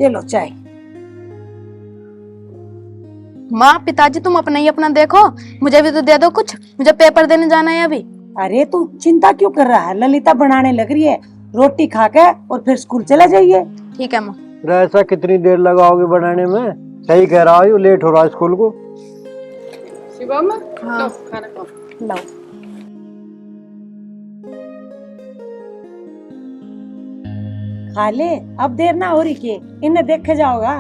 ये लो चाय। माँ पिताजी तुम अपना ही अपना देखो, मुझे भी तो दे दो कुछ, मुझे पेपर देने जाना है अभी। अरे तू चिंता क्यों कर रहा है, ललिता बनाने लग रही है, रोटी खा के और फिर स्कूल चला जाइए। ठीक है माँ। ऐसा कितनी देर लगाओगे बनाने में? सही कह रहा है, लेट हो रहा है स्कूल को। शिवम, हाँ। लो खाना खाओ। लाओ। खा ले, अब देर ना हो रही के इन्हें देखे जाओगा।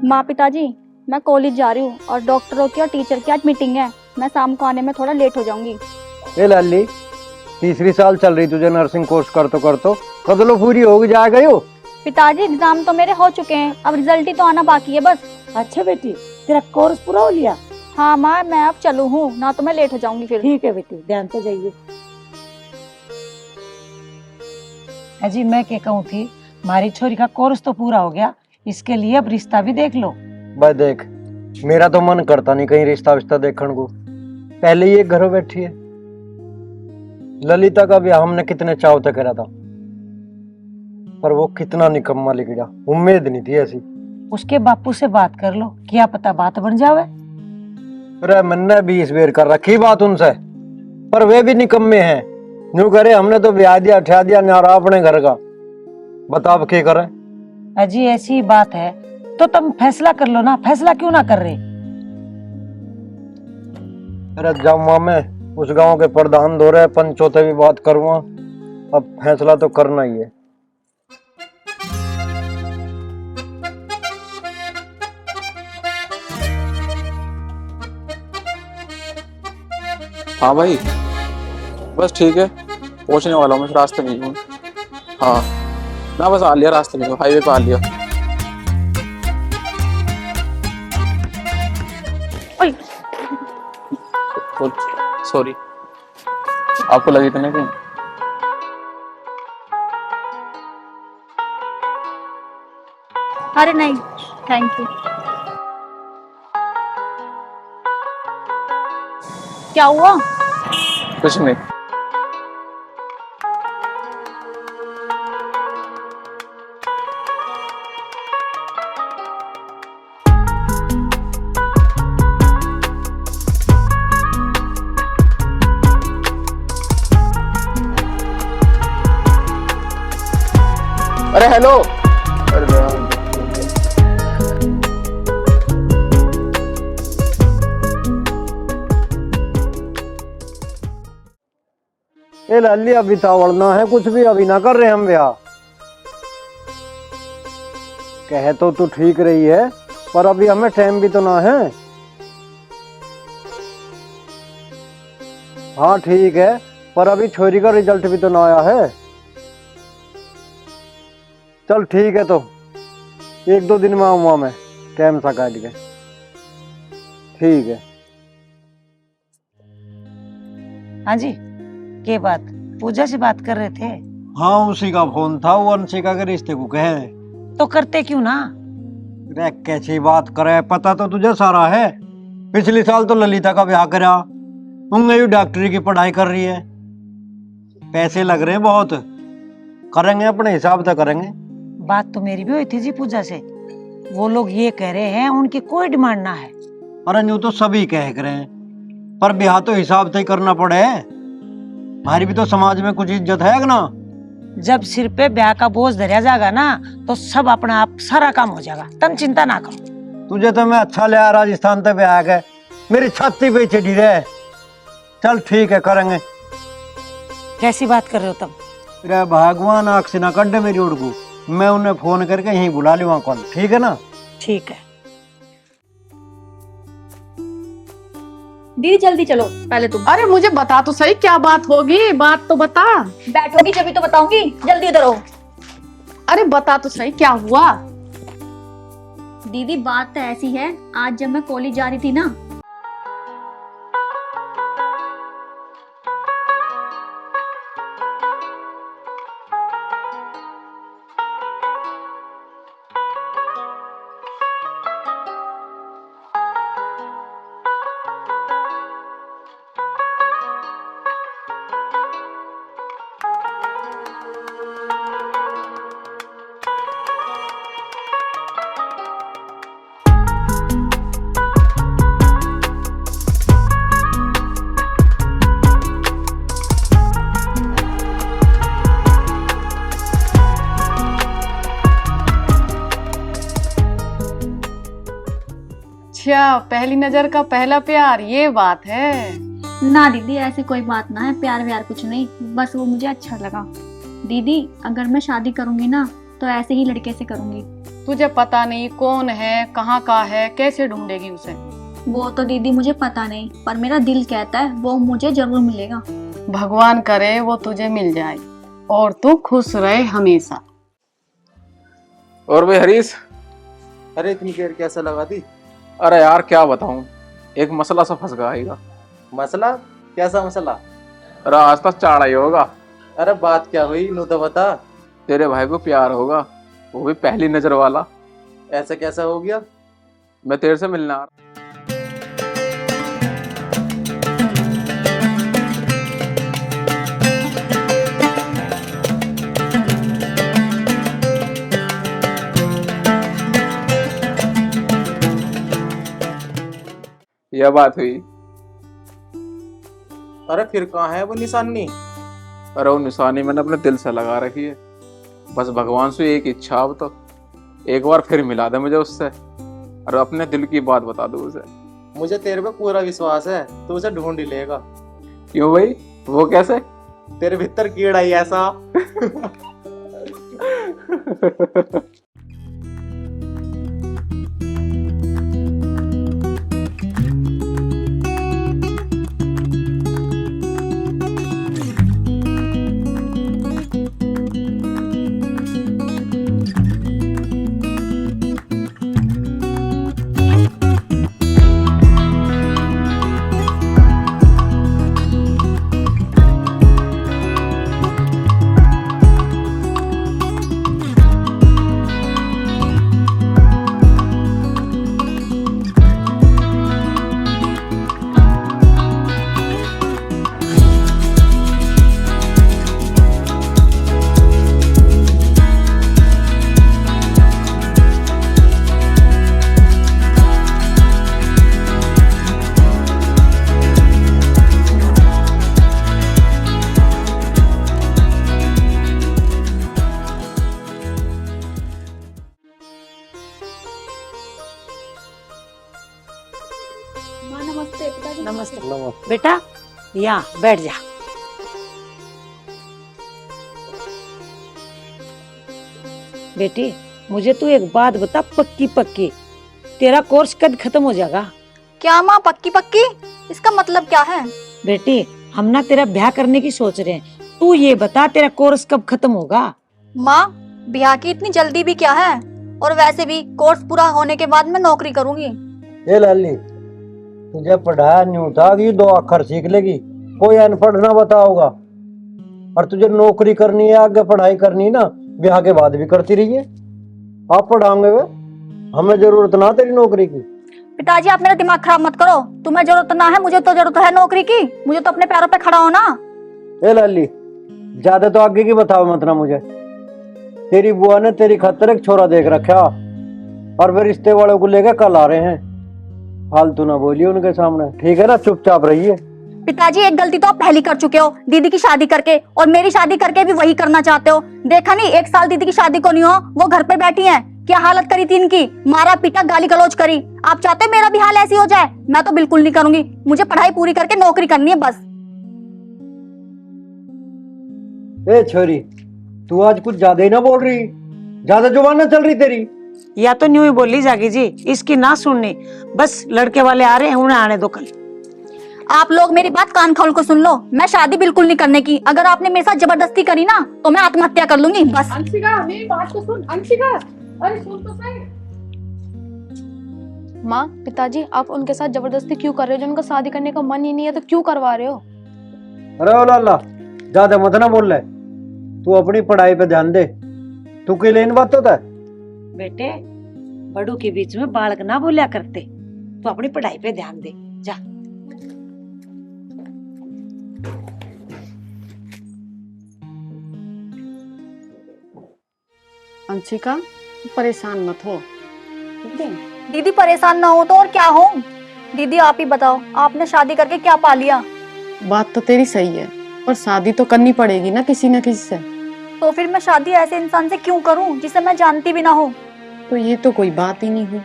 माँ पिताजी, मैं कॉलेज जा रही हूँ और डॉक्टरों की और टीचर की आज मीटिंग है। मैं शाम को आने में थोड़ा लेट हो जाऊंगी। ए लाली, तीसरी साल चल रही तुझे नर्सिंग कोर्स कर तो कद लो पूरी होगी जाएगा यो। पिताजी एग्जाम तो मेरे हो चुके हैं, अब रिजल्ट ही तो आना बाकी है बस। अच्छा बेटी, तेरा कोर्स पूरा हो लिया? हाँ माँ, मैं अब चलू हूँ ना, तो मैं लेट हो जाऊंगी फिर। ठीक है बेटी, ध्यान से जाइए। अजी मैं क्या कहूँ थी, हमारी छोरी का कोर्स तो पूरा हो गया, इसके लिए अब रिश्ता भी देख लो। भाई देख, मेरा तो मन करता नहीं कहीं रिश्ता विश्ता देखने को, पहले ही एक घरों बैठी है। ललिता का ब्याह हमने कितने चाव तक करा था, पर वो कितना निकम्मा लिखा, उम्मीद नहीं थी ऐसी। उसके बापू से बात कर लो, क्या पता बात बन जावे। अरे मैंने 20 बेर कर रखी बात उनसे, पर वे भी निकम्मे हैं। यूं करे हमने तो ब्याह दिया ठा दिया न्यारा अपने घर का, बता अब क्या करें। अजी ऐसी बात है तो तुम फैसला कर लो ना, फैसला क्यों ना कर रहे? अरे जाऊँ मैं उस गांव के प्रधान दो रहे पंचों से भी बात करूंगा, अब फैसला तो करना ही है। हाँ भाई, बस ठीक है, पहुंचने वाला हूँ, मैं रास्ते में ही हूँ। हाँ ना, बस आ लिया, रास्ते में हूँ, हाईवे पे आ लिया। सॉरी, आपको लगी तो नहीं कहीं? अरे नहीं, थैंक यू। क्या हुआ? कुछ नहीं। अरे हेलो। अरे ए लाली, अभी तावड़ना है कुछ भी, अभी ना कर रहे हम ब्याह। कहे तो तू ठीक रही है, पर अभी हमें टाइम भी तो ना है। हाँ ठीक है, पर अभी छोरी का रिजल्ट भी तो ना आया है। चल ठीक है, तो 1-2 दिन में आऊंगा मैं, टाइम सा काट के। ठीक है। हाँ जी, के बात? पूजा से बात कर रहे थे? हाँ उसी का फोन था, वो अंशिका के रिश्ते को कहे तो करते क्यों ना? रे कैसी बात करे, पता तो तुझे सारा है। पिछले साल तो ललिता का ब्याह करा, उनने भी डॉक्टरी की पढ़ाई कर रही है, पैसे लग रहे हैं बहुत, करेंगे अपने हिसाब से करेंगे। बात तो मेरी भी हुई थी जी पूजा से, वो लोग ये कह रहे हैं उनकी कोई डिमांड ना है। अरे यूं तो सभी कह रहे हैं, पर ब्याह तो हिसाब से ही करना पड़े, हमारी भी तो समाज में कुछ इज्जत है ना। जब सिर पे ब्याह का बोझ धरा जाएगा ना, तो सब अपना आप सारा काम हो जाएगा, तुम चिंता ना करो। तुझे तो मैं अच्छा ले आया राजस्थान से ब्याह के, मेरी छाती पे चढ़ी रहे। चल ठीक है, करेंगे। कैसी बात कर रहे हो तुम? रे भगवान आँख से ना कड्डे मेरी उड़कू, मैं उन्हें फोन करके यहीं बुला लूंगा कॉल, ठीक है ना? ठीक है। दीदी जल्दी चलो, पहले तुम। अरे मुझे बता तो सही, क्या बात होगी, बात तो बता। बैठोगी जब भी तो बताऊंगी, जल्दी उधर आओ। अरे बता तो सही, क्या हुआ? दीदी बात तो ऐसी है, आज जब मैं कॉलेज जा रही थी ना, अच्छा, पहली नजर का पहला प्यार, ये बात है। ना दीदी, ऐसी कोई बात ना है, प्यार व्यार कुछ नहीं, बस वो मुझे अच्छा लगा। दीदी अगर मैं शादी करूंगी ना तो ऐसे ही लड़के से करूंगी। तुझे पता नहीं कौन है, कहाँ का है, कैसे ढूंढेगी उसे? वो तो दीदी मुझे पता नहीं, पर मेरा दिल कहता है वो मुझे जरूर मिलेगा। भगवान करे वो तुझे मिल जाए और तू खुश रहे हमेशा। और भाई हरीश, अरे इतनी देर कैसा लगा दी? अरे यार क्या बताऊं, एक मसला सा फंस गया। मसला? कैसा मसला? अरे आज तक चाड़ा ही होगा। अरे बात क्या हुई, नू तो बता। तेरे भाई को प्यार होगा, वो भी पहली नजर वाला। ऐसा कैसा हो गया? मैं तेरे से मिलना आ रहा। यह बात हुई। अरे फिर कहाँ है वो निशानी? अरे वो निशानी मैंने अपने दिल से लगा रखी है। बस भगवान से एक इच्छा, अब तो एक बार फिर मिला दे मुझे उससे और अपने दिल की बात बता दो उसे। मुझे तेरे पे पूरा विश्वास है, तू उसे ढूंढ ही लेगा। क्यों भाई, वो कैसे? तेरे भीतर कीड़ा ही ऐसा। नमस्ते पिताजी। नमस्ते बेटा, यहाँ बैठ जा। बेटी मुझे तू एक बात बता, पक्की पक्की, तेरा कोर्स कब खत्म हो जाएगा? क्या माँ पक्की पक्की? इसका मतलब क्या है? बेटी हम ना तेरा ब्याह करने की सोच रहे हैं, तू ये बता तेरा कोर्स कब खत्म होगा? माँ ब्याह की इतनी जल्दी भी क्या है? और वैसे भी कोर्स पूरा होने के बाद मैं नौकरी करूंगी। ये लाली, तुझे पढ़ाया नहीं होता कि 2 अक्षर सीख लेगी, कोई अनपढ़ ना बताओगा। और तुझे नौकरी करनी है, आगे पढ़ाई करनी है ना, ब्याह के बाद भी करती रही है। आप पढ़ाओगे वे, हमें जरूरत ना तेरी नौकरी की। पिताजी आप मेरा दिमाग खराब मत करो, तुम्हें जरूरत ना है, मुझे तो जरूरत है नौकरी की। मुझे तो अपने पैरों पे खड़ा होना। ए लाली, ज्यादा तो आगे की बताओ मत ना मुझे। तेरी बुआ ने तेरी खातिर एक छोरा देख रखा और वे रिश्ते वालों को लेकर कल आ रहे हैं। फालतू ना बोलिए उनके सामने, ठीक है ना? चुपचाप रहिए। पिताजी एक गलती तो आप पहली कर चुके हो, दीदी की शादी करके, और मेरी शादी करके भी वही करना चाहते हो। देखा नहीं 1 साल दीदी की शादी को नहीं हो, वो घर पे बैठी हैं, क्या हालत करी थी इनकी, मारा पीटा गाली गलौज करी। आप चाहते हो मेरा भी हाल ऐसी हो जाए? मैं तो बिल्कुल नहीं करूंगी, मुझे पढ़ाई पूरी करके नौकरी करनी है बस। ए छोरी, तू आज कुछ ज्यादा ही ना बोल रही, ज्यादा जुबान ना चल रही तेरी। या तो न्यू ही बोली जागी जी, इसकी ना सुननी। बस लड़के वाले आ रहे हैं, उन्हें आने दो कल। आप लोग मेरी बात कान खोल कर सुन लो, मैं शादी बिल्कुल नहीं करने की। अगर आपने मेरे साथ जबरदस्ती करी ना तो मैं आत्महत्या कर लूंगी बस। अंशिका मेरी बात तो सुन। अंशिका अरे सुन तो सही। माँ पिताजी आप उनके साथ जबरदस्ती क्यों कर रहे हो? जो उनका शादी करने का मन ही नहीं है तो क्यों करवा रहे हो? अरे ओ लाला, ज्यादा मत ना बोल रहे, तू अपनी पढ़ाई पे ध्यान दे। तू के लिए इन बात होता है? बेटे बड़ों के बीच में बालक ना बोलिया करते, तो अपनी पढ़ाई पे ध्यान दे जा। अंशिका परेशान मत हो, ठीक है? दीदी परेशान ना हो तो और क्या हो? दीदी आप ही बताओ, आपने शादी करके क्या पा लिया? बात तो तेरी सही है, पर शादी तो करनी पड़ेगी ना किसी न किसी से। तो फिर मैं शादी ऐसे इंसान से क्यों करूं जिसे मैं जानती भी ना हो? तो ये तो कोई बात ही नहीं हुई।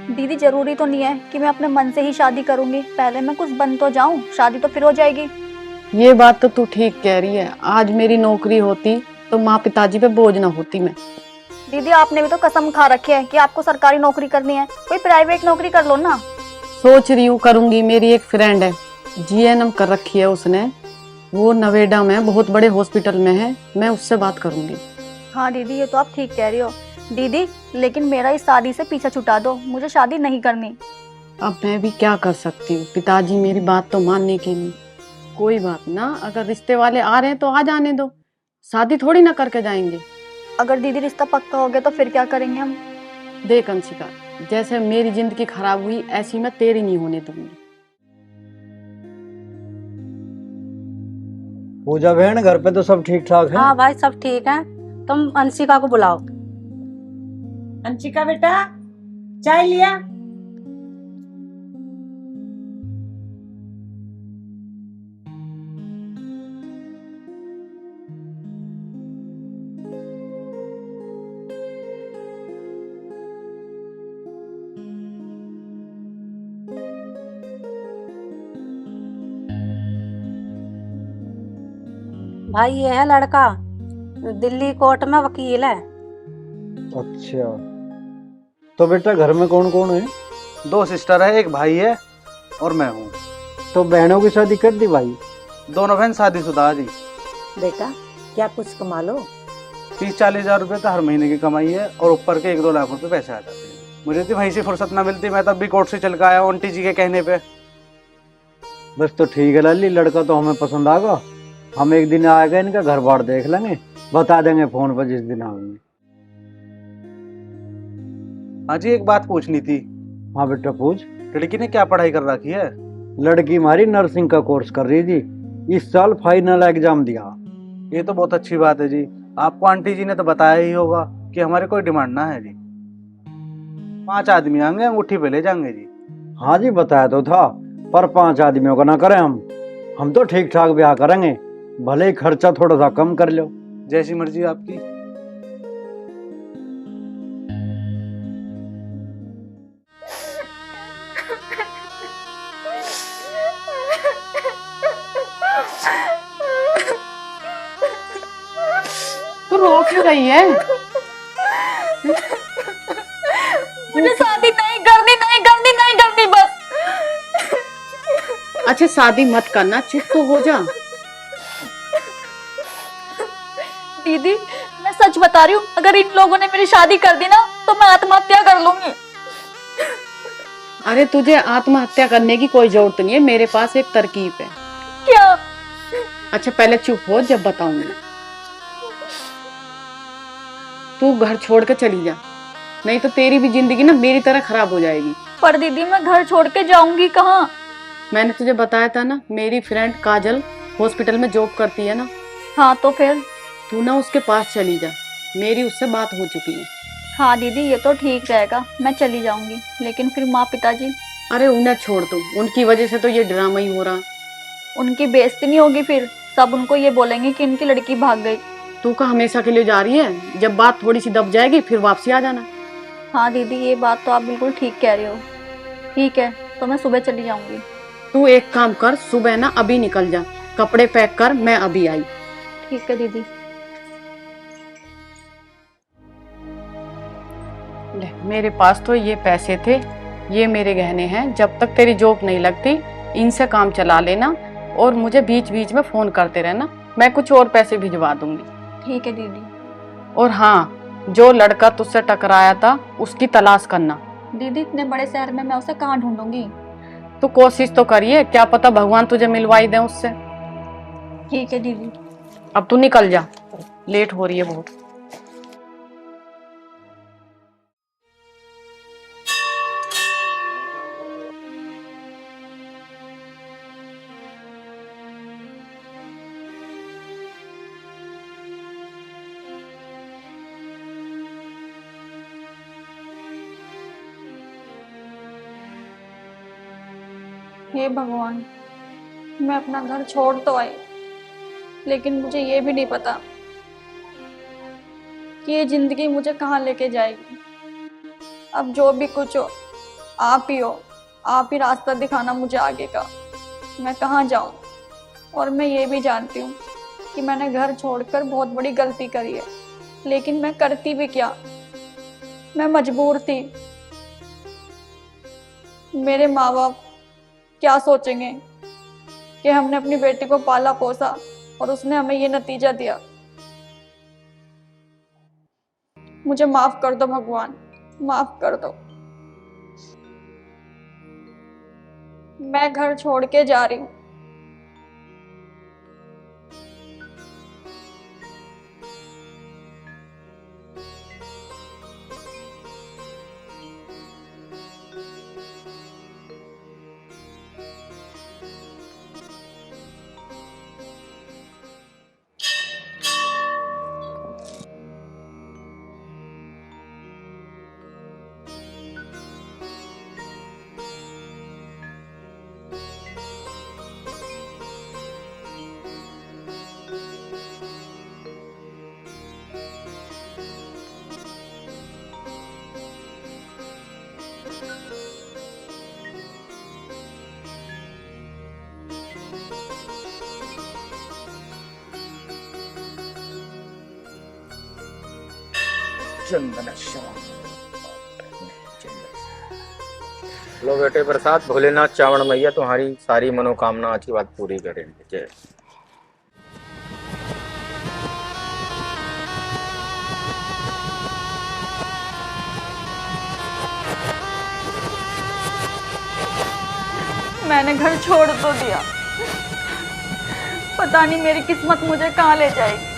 दीदी जरूरी तो नहीं है कि मैं अपने मन से ही शादी करूंगी, पहले मैं कुछ बन तो जाऊं, शादी तो फिर हो जाएगी। ये बात तो तू ठीक कह रही है। आज मेरी नौकरी होती तो माँ पिताजी पे बोझ ना होती मैं। दीदी आपने भी तो कसम खा रखी है कि आपको सरकारी नौकरी करनी है, कोई प्राइवेट नौकरी कर लो ना। सोच रही हूँ करूंगी। मेरी एक फ्रेंड है, जीएनएम कर रखी है उसने, वो नोएडा में बहुत बड़े हॉस्पिटल में है, मैं उससे बात करूंगी। हाँ दीदी ये तो आप ठीक कह रही हो। दीदी लेकिन मेरा इस शादी से पीछा छुटा दो, मुझे शादी नहीं करनी। अब मैं भी क्या कर सकती हूँ, पिताजी मेरी बात तो मानने की नहीं। कोई बात ना, अगर रिश्ते वाले आ रहे हैं तो आ जाने दो, शादी थोड़ी ना करके जाएंगे। अगर दीदी रिश्ता पक्का हो गया तो फिर क्या करेंगे हम? देख अंशिका, जैसे मेरी जिंदगी खराब हुई ऐसी मैं तेरी नहीं होने दूंगी। पूजा बहन, घर पे तो सब ठीक ठाक है? हाँ भाई सब ठीक है। तुम अंशिका को बुलाओ। अंशिका बेटा, चाय लिया? भाई ये है लड़का, दिल्ली कोर्ट में वकील है। अच्छा, तो बेटा घर में कौन कौन है? 2 सिस्टर है, एक भाई है और मैं हूँ। तो बहनों की शादी कर दी भाई? दोनों बहन शादीशुदा जी। बेटा क्या कुछ कमा लो? 30-40 हजार रुपये तो हर महीने की कमाई है और ऊपर के 1-2 लाख रुपए पैसे आ जाते हैं। मुझे तो वहीं से फुर्सत ना मिलती, मैं तब भी कोर्ट से चल के आया आंटी जी के कहने पे। बस तो ठीक है लाली, लड़का तो हमें पसंद आएगा। हम एक दिन आएगा, इनका घर बार देख लेंगे, बता देंगे फोन पर जिस दिन आएंगे। हाँ जी, एक बात पूछनी थी। हाँ बेटा पूछ। लड़की ने क्या पढ़ाई कर रखी है? लड़की हमारी नर्सिंग का कोर्स कर रही थी, इस साल फाइनल एग्जाम दिया। ये तो बहुत अच्छी बात है जी। आपको आंटी जी ने तो बताया ही होगा कि हमारे कोई डिमांड ना है जी। 5 आदमी आएंगे, अंगूठी पे ले जाएंगे जी। हाँ जी बताया तो था, पर 5 आदमियों का ना करें हम तो ठीक ठाक ब्याह करेंगे, भले ही खर्चा थोड़ा सा कम कर लो। जैसी मर्जी आपकी। तो रो क्यों रही है? मुझे शादी नहीं करनी, नहीं करनी, नहीं करनी बस। अच्छा शादी मत करना, चुप तो हो जा। दीदी मैं सच बता रही हूँ, अगर इन लोगों ने मेरी शादी कर दी ना तो मैं आत्महत्या कर लूंगी। अरे तुझे आत्महत्या करने की कोई जरूरत नहीं है, मेरे पास एक तरकीब है। क्या? अच्छा पहले चुप हो, जब बताऊंगी। तू घर छोड़ के चली जा, नहीं तो तेरी भी जिंदगी ना मेरी तरह खराब हो जाएगी। पर दीदी मैं घर छोड़ के जाऊंगी कहाँ? मैंने तुझे बताया था ना, मेरी फ्रेंड काजल हॉस्पिटल में जॉब करती है ना। हाँ तो फिर? तू ना उसके पास चली जा, मेरी उससे बात हो चुकी है। हाँ दीदी ये तो ठीक रहेगा, मैं चली जाऊंगी, लेकिन फिर माँ पिताजी? अरे उन्हें छोड़ दो, उनकी वजह से तो ये ड्रामा ही हो रहा। उनकी बेइज्जती नहीं होगी फिर? सब उनको ये बोलेंगे कि इनकी लड़की भाग गई। तू का हमेशा के लिए जा रही है? जब बात थोड़ी सी दब जाएगी फिर वापसी आ जाना। हाँ दीदी ये बात तो आप बिल्कुल ठीक कह रहे हो। ठीक है तो मैं सुबह चली जाऊंगी। तू एक काम कर, सुबह ना अभी निकल जा, कपड़े पैक कर, मैं अभी आई। ठीक है दीदी। ले, मेरे पास तो ये पैसे थे, ये मेरे गहने हैं। जब तक तेरी जॉब नहीं लगती इनसे काम चला लेना और मुझे बीच बीच में फोन करते रहना, मैं कुछ और पैसे भिजवा दूंगी। ठीक है दीदी। और हाँ, जो लड़का तुझसे टकराया था उसकी तलाश करना। दीदी इतने बड़े शहर में मैं उसे कहाँ ढूंढूंगी? तो कोशिश तो करिए, क्या पता भगवान तुझे मिलवाई दे उससे। ठीक है दीदी। अब तू निकल जा, लेट हो रही है बहुत। हे भगवान, मैं अपना घर छोड़ तो आई, लेकिन मुझे ये भी नहीं पता कि ये जिंदगी मुझे कहाँ लेके जाएगी। अब जो भी कुछ हो आप ही हो, आप ही रास्ता दिखाना मुझे आगे का, मैं कहाँ जाऊँ। और मैं ये भी जानती हूँ कि मैंने घर छोड़कर बहुत बड़ी गलती करी है, लेकिन मैं करती भी क्या, मैं मजबूर थी। मेरे माँ बाप क्या सोचेंगे कि हमने अपनी बेटी को पाला पोसा और उसने हमें ये नतीजा दिया। मुझे माफ कर दो भगवान, माफ कर दो। मैं घर छोड़ के जा रही हूँ। लो बेटे प्रसाद, भोलेनाथ चावड़ मैया तुम्हारी सारी मनोकामना अच्छी बात पूरी करेंगे। जय। मैंने घर छोड़ तो दिया, पता नहीं मेरी किस्मत मुझे कहाँ ले जाएगी।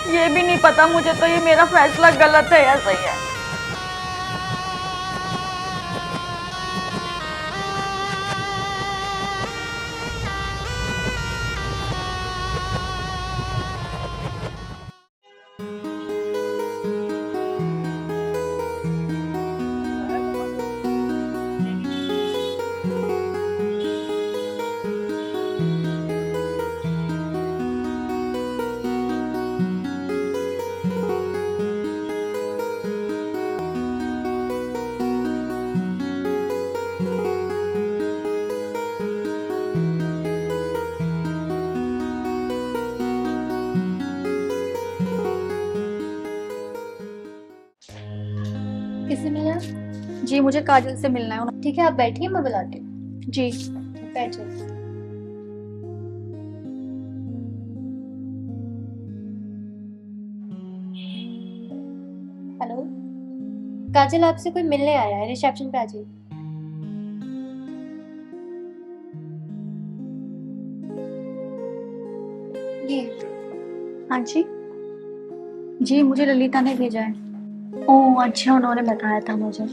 ये भी नहीं पता मुझे तो ये मेरा फैसला गलत है या सही है। किससे मिला? जी मुझे काजल से मिलना है। ठीक है, आप बैठिए, मैं बुलाती हूँ। जी बैठ जाइए। हेलो, काजल आपसे कोई मिलने आया है, रिसेप्शन पे आ जाइए। ये हाँ जी। जी मुझे ललिता ने भेजा है। ओह अच्छा, उन्होंने बताया था मुझे।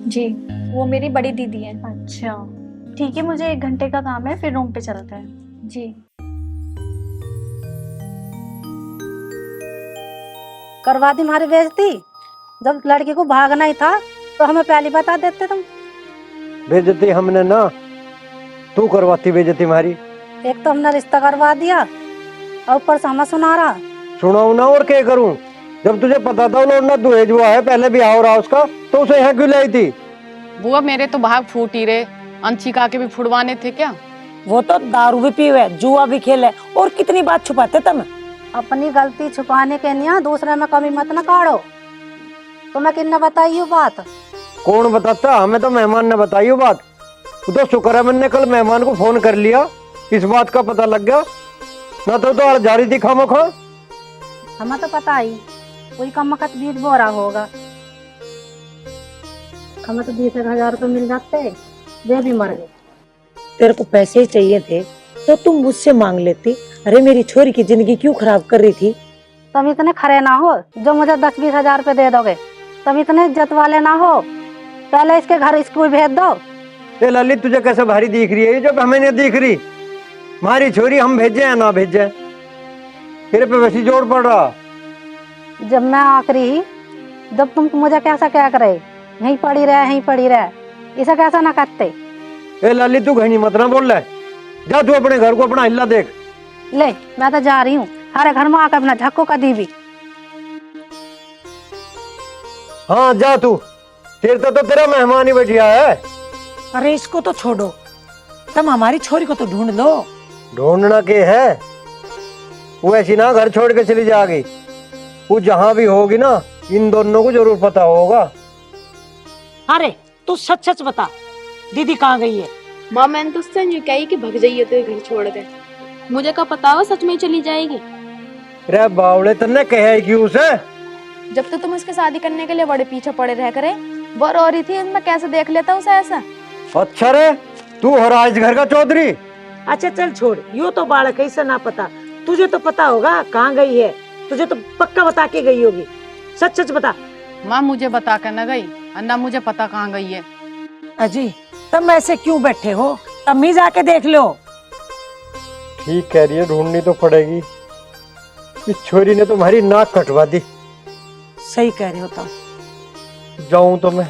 जी वो मेरी बड़ी दीदी है। अच्छा ठीक है, मुझे 1 घंटे का काम है, फिर रूम पे चलते हैं। जी करवा दी हमारी बेइज्जती। जब लड़की को भागना ही था तो हमें पहले बता देते तुम। बेइज्जती हमने ना, तू करवाती बेइज्जती हमारी। एक तो हमने रिश्ता करवा दिया और ऊपर से हमें सुना रहा। सुनाऊ ना और क्या करूं? जब तुझे पता था लौटना दुहेज हुआ है, पहले भी हो रहा उसका, तो उसे यहाँ क्यों लाई थी? बुआ मेरे तो भाग फूट ही रहे, अंशिका के भी फुड़वाने थे क्या? वो तो दारू भी पीवे, जुआ भी खेले, और कितनी बात छुपाते तुम। अपनी गलती छुपाने के लिए दूसरे में कमी मत न काढ़ो। तुम्हें किन्ने बताई ये बात? कौन बताता? हमें तो मेहमान ने बताई वो बात। तो शुक्र है मैंने कल मेहमान को फोन कर लिया, इस बात का पता लग गया, ना तो जा रही थी खामोखा। हमें तो पता ही कोई कम वक्त बीज बो रहा होगा। हमें तो 20,000 रुपए मिल जाते, वे भी मर गए। तेरे को पैसे ही चाहिए थे तो तुम मुझसे मांग लेती। अरे मेरी छोरी की जिंदगी क्यों खराब कर रही थी? तुम इतने खरे ना हो जो मुझे 10-20 हजार रुपए दे दोगे। तुम इतने इज्जत वाले ना हो, पहले इसके घर स्कूल भेज दो। ये ललित तुझे कैसे भारी दिख रही है, जब हमें नहीं दिख रही? हमारी छोरी हम भेजे या ना भेजे, तेरे पे वैसी जोर पड़ रहा। जब मैं आखिरी, जब तुम मुझे कैसा क्या करे, यहीं पड़ी रहे, इसे कैसा ना करते। ए ललित तू घनी मत ना बोल रहा है, जा तू अपने घर को अपना हिल्ला देख। ले मैं तो जा रही हूँ, हरे घर में आकर अपना झक्को का दी भी। हाँ जा तू, फिर तो तेरा मेहमान ही बैठिया है। अरे इसको तो छोड़ो, तुम हमारी छोरी को तो ढूंढ लो। ढूंढना के है, वो ऐसी ना घर छोड़ के चली जाएगी। वो जहां भी होगी ना, इन दोनों को जरूर पता होगा। अरे तू सच सच बता, दीदी कहाँ गई है? माँ मैंने तो उससे यूं कही कि भग जाइए तो घर छोड़ दे। मुझे क्या पता वो सच में ही चली जाएगी। रे बावले, तन्ने कहे कि उसे जब तो तुम उसके शादी करने के लिए बड़े पीछे पड़े रह करे, वो रो रही थी, मैं कैसे देख लेता उसे ऐसा। अच्छा रे, तू हो राज घर का चौधरी। अच्छा चल छोड़, यो तो बालक ऐसा ना पता, तुझे तो पता होगा कहाँ गई है। तुझे तो पक्का बता के गई होगी, सच सच बता। माँ मुझे बता कर न गई, अन्ना मुझे पता कहाँ गई है। अजी तुम ऐसे क्यों बैठे हो, तुम ही जाके देख लो। ठीक कह रही है, ढूंढनी तो पड़ेगी। इस छोरी ने तुम्हारी नाक कटवा दी। सही कह रहे हो तुम। जाऊं तो मैं?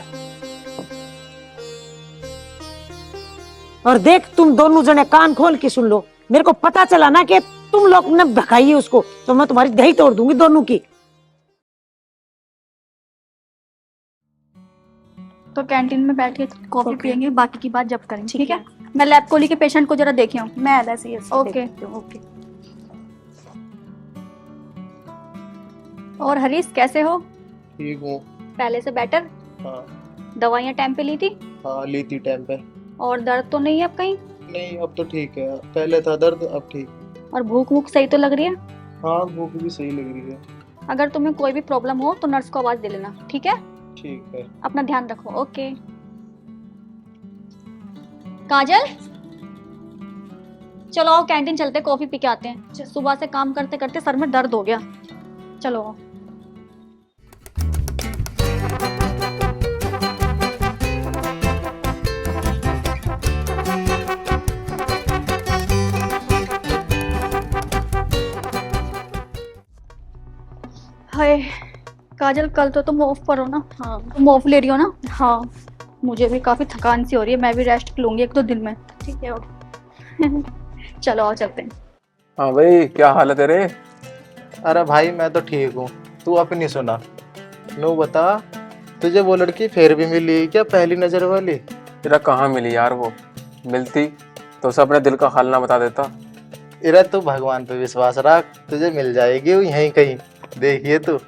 और देख, तुम दोनों जने कान खोल के सुन लो, मेरे को पता चला ना कि तुम लोग ने भगाई है उसको, तो मैं तुम्हारी दही तोड़ दूंगी दोनों की। तो कैंटीन में बैठ के कॉफी पियेंगे, बाकी की बात जब करेंगे, ठीक है? मैं लैब कोली के पेशेंट को जरा देखे हूँ। मैं वैसे ही ओके ओके। और हरीश कैसे हो? ठीक हूँ। पहले से बेटर? हाँ दवाइयाँ टाइम पे ली थी? हाँ, ली थी टाइम पे। और दर्द तो नहीं है अब कहीं? नहीं, अब तो ठीक है। पहले था दर्द, अब ठीक। और भूख वूख सही तो लग रही है? हाँ, भूख भी सही लग रही है। अगर तुम्हें कोई भी प्रॉब्लम हो तो नर्स को आवाज दे लेना, ठीक है? ठीक है। अपना ध्यान रखो। ओके। काजल, चलो आओ कैंटीन चलते, कॉफी पी के आते हैं। सुबह से काम करते करते सर में दर्द हो गया। चलो आओ। हाय काजल, कल तो तुम ऑफ पर हो ना? हाँ। तुम ऑफ ले रही हो ना? हाँ। मुझे भी काफी थकान सी हो रही है, मैं भी रेस्ट लूंगी 1-2 दिन में। ठीक है चलो आओ चलते हैं। हाँ भाई, क्या हाल है तेरे? अरे भाई मैं तो ठीक हूँ, तू अपनी सुना। नो बता, तुझे वो लड़की फिर भी मिली क्या, पहली नजर वाली? तेरा कहाँ मिली यार वो? मिलती तो उसे अपने दिल का हाल ना बता देता। इरा तू भगवान पे विश्वास रख, तुझे मिल जाएगी वो यहीं कहीं, देखिए तू।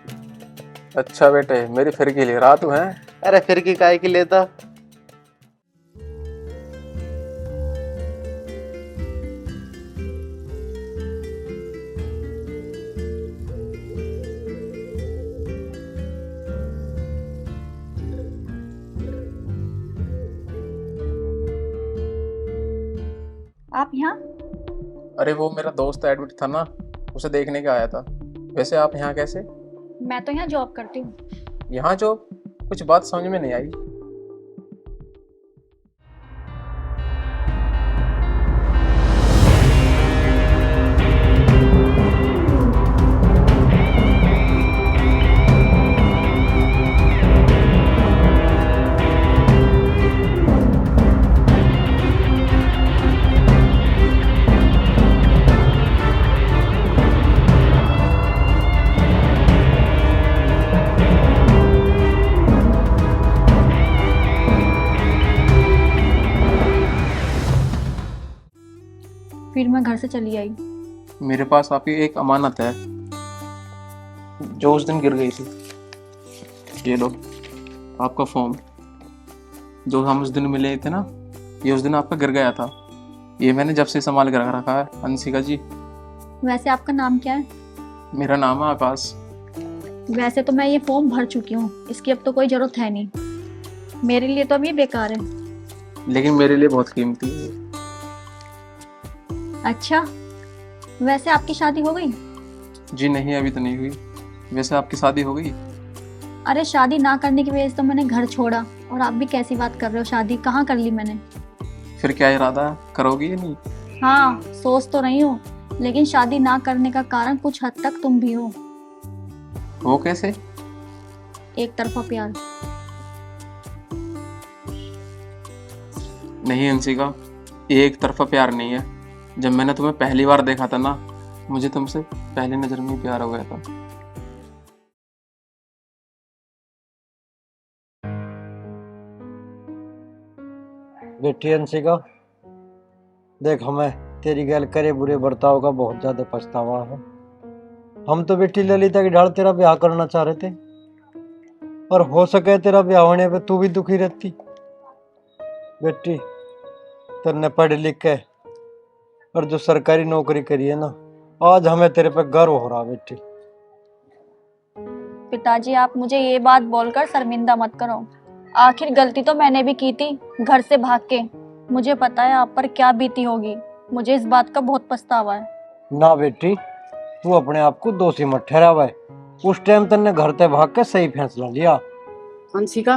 अच्छा बेटे, मेरी फिर की ले रहा तू है? अरे फिर की काय की लेता। आप यहाँ? अरे वो मेरा दोस्त एडमिट था ना, उसे देखने के आया था। वैसे आप यहाँ कैसे? मैं तो यहाँ जॉब करती हूँ। यहाँ जॉब? कुछ बात समझ में नहीं आई। फिर मैं घर से चली आई। मेरे पास आपकी एक अमानत है जो उस दिन गिर गई थी। ये लो आपका फॉर्म, जो हम उस दिन मिले थे ना, ये उस दिन आपका गिर गया था। ये मैंने जब से संभाल कर रखा है। अंशिका जी। वैसे आपका नाम क्या है? मेरा नाम है आकाश। वैसे तो मैं ये फॉर्म भर चुकी हूँ, इसकी अब तो कोई जरूरत है नहीं। मेरे लिए तो अब ये बेकार है। लेकिन मेरे लिए बहुत कीमती है। अच्छा, वैसे आपकी शादी हो गई? जी नहीं, अभी तो नहीं हुई। वैसे आपकी शादी हो गई? अरे शादी ना करने की वजह से तो मैंने घर छोड़ा, और आप भी कैसी बात कर रहे हो? शादी कहाँ कर ली मैंने। फिर क्या इरादा, करोगी या नहीं? हाँ, सोच तो रही हूँ, लेकिन शादी ना करने का कारण कुछ हद तक तुम भी हो। वो कैसे? एक तरफा प्यार। नहीं अंशिका, ये एक तरफा प्यार नहीं है। जब मैंने तुम्हें पहली बार देखा था ना, मुझे तुमसे पहली नजर में ही प्यार हो गया था। बेटी अंशिका, देख हमें तेरी गैल करे बुरे बर्ताव का बहुत ज्यादा पछतावा है। हम तो बेटी ललिता की ढाल तेरा ब्याह करना चाह रहे थे, और हो सके तेरा ब्याह होने पे तू भी दुखी रहती। बेटी तेने पढ़ लिख के और जो सरकारी नौकरी करी है ना, आज हमें तेरे पे गर्व हो रहा बेटी। पिताजी आप मुझे ये बात बोलकर शर्मिंदा मत करो। आखिर गलती तो मैंने भी की थी घर से भाग के। मुझे पता है आप पर क्या बीती होगी। मुझे इस बात का बहुत पछतावा है। ना बेटी, तू अपने आप को दोषी मत ठहरावा। उस टाइम तेने घर से भाग के सही फैसला लिया। अंशिका,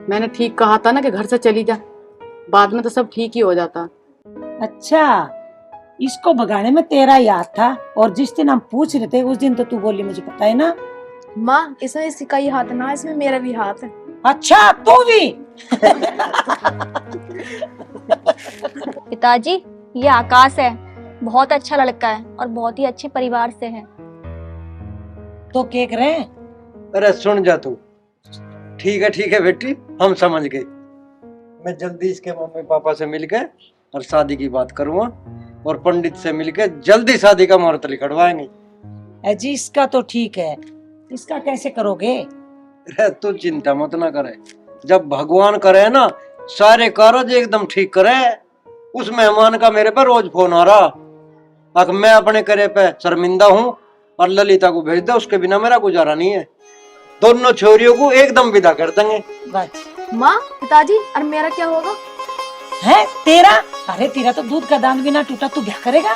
मैंने ठीक कहा था ना कि घर से चली जा, बाद में तो सब ठीक ही हो जाता। अच्छा, इसको भगाने में तेरा ही हाथ था, और जिस दिन हम पूछ रहे थे उस दिन तो तू बोली मुझे पता है ना। माँ, इसमें इसी का ही हाथ ना, इसमें मेरा भी हाथ है। अच्छा, तू भी। पिताजी ये आकाश है, बहुत अच्छा लड़का है और बहुत ही अच्छे परिवार से है। तो क्या करे? अरे सुन जा तू। ठीक है बेटी, हम समझ गए। मैं जल्दी इसके मम्मी पापा से मिलकर और शादी की बात करूंगा, और पंडित से मिलकर जल्दी शादी का मुहूर्त लिखवाएंगे। अजी इसका तो ठीक है, इसका कैसे करोगे? अरे तू चिंता मत ना करे, जब भगवान करे ना सारे कार्य एकदम ठीक करे। उस मेहमान का मेरे पर रोज फोन आ रहा, अब मैं अपने करे पे शर्मिंदा हूँ, और ललिता को भेज दे, उसके बिना मेरा गुजारा नहीं है। दोनों छोरियों को एकदम विदा कर देंगे। माँ, पिताजी, और मेरा क्या होगा? है तेरा? अरे तेरा तो दूध का दान भी ना टूटा, तू क्या करेगा?